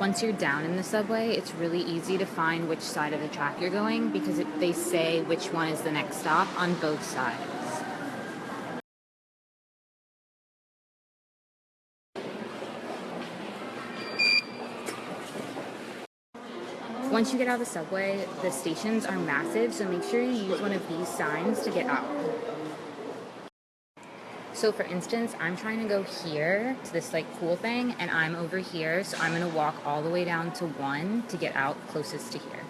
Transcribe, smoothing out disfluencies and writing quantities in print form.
Once you're down in the subway, it's really easy to find which side of the track you're going because they say which one is the next stop on both sides. Once you get out of the subway, the stations are massive, so make sure you use one of these signs to get out. So for instance, I'm trying to go here to this like cool thing, and I'm over here, so I'm gonna walk all the way down to 1 to get out closest to here.